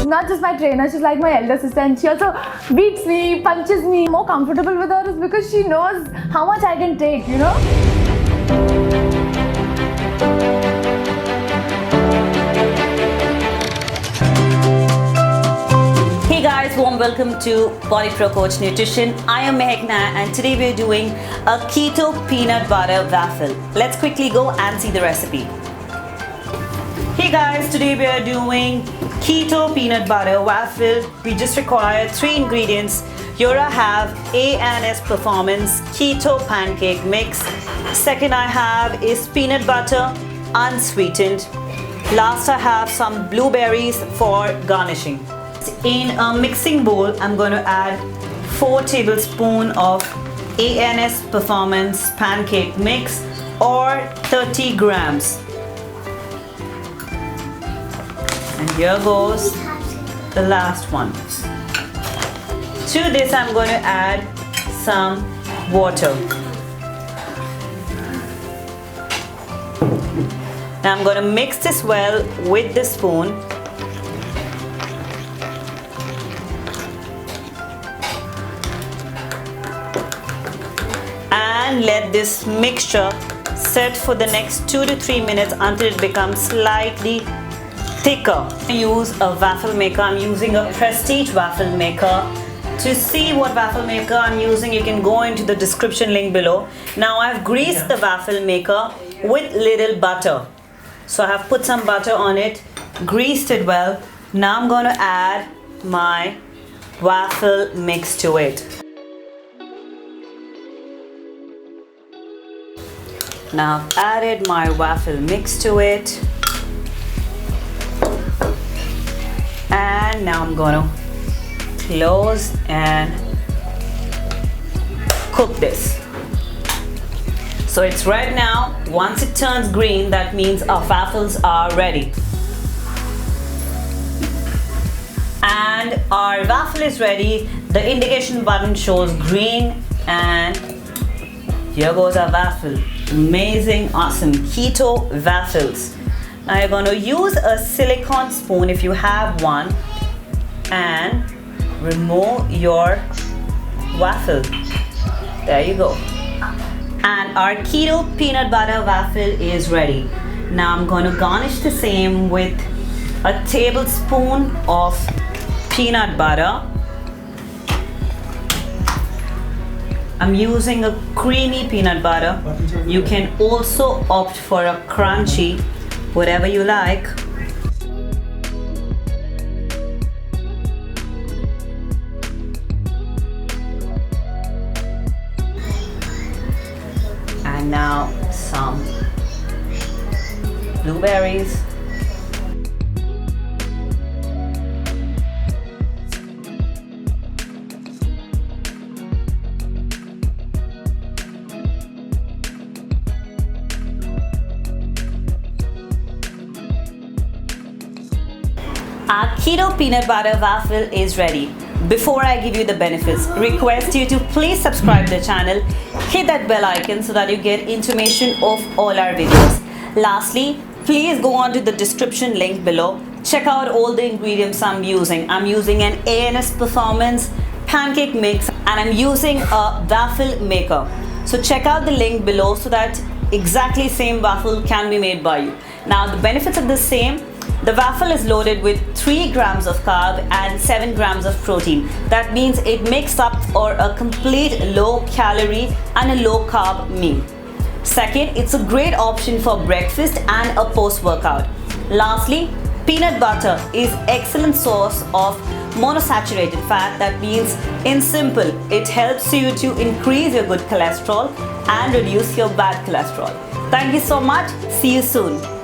Not just my trainer, she's like my elder sister, and she also beats me, punches me. More comfortable with her is because she knows how much I can take, you know? Hey guys, warm welcome to Body Pro Coach Nutrition. I am Maahek Nair and today we are doing a keto peanut butter waffle. Let's quickly go and see the recipe. Hey guys, today we are doing keto peanut butter waffle. We just require 3 ingredients. Here I have ANS Performance Keto Pancake Mix. Second I have is peanut butter unsweetened. Last I have some blueberries for garnishing. In a mixing bowl, I'm going to add 4 tablespoons of ANS Performance Pancake Mix or 30 grams. And here goes the last one. To this, I'm going to add some water. Now I'm going to mix this well with the spoon. And let this mixture set for the next 2 to 3 minutes until it becomes slightly thicker. I use a waffle maker. I'm using a Prestige waffle maker. To see what waffle maker I'm using, you can go into the description link below. Now I've greased the waffle maker with little butter. So I have put some butter on it, greased it well. Now I'm going to add my waffle mix to it. Now I've added my waffle mix to it. And now I'm going to close and cook this. So it's red now. Once it turns green, that means our waffles are ready. And our waffle is ready. The indication button shows green and here goes our waffle. Amazing, awesome keto waffles. Now you're going to use a silicone spoon if you have one and remove your waffle. There you go. And our keto peanut butter waffle is ready. Now I'm going to garnish the same with a tablespoon of peanut butter. I'm using a creamy peanut butter. You can also opt for a crunchy, whatever you like. And now some blueberries. Our keto peanut butter waffle is ready. Before I give you the benefits, request you to please subscribe to the channel, hit that bell icon so that you get information of all our videos. Lastly, please go on to the description link below. Check out all the ingredients I'm using. I'm using an ANS Performance Pancake Mix and I'm using a waffle maker. So check out the link below so that exactly same waffle can be made by you. Now the benefits are the same. The waffle is loaded with 3 grams of carb and 7 grams of protein. That means it makes up for a complete low calorie and a low carb meal. Second, it's a great option for breakfast and a post-workout. Lastly, peanut butter is excellent source of monosaturated fat. That means in simple, it helps you to increase your good cholesterol and reduce your bad cholesterol. Thank you so much. See you soon.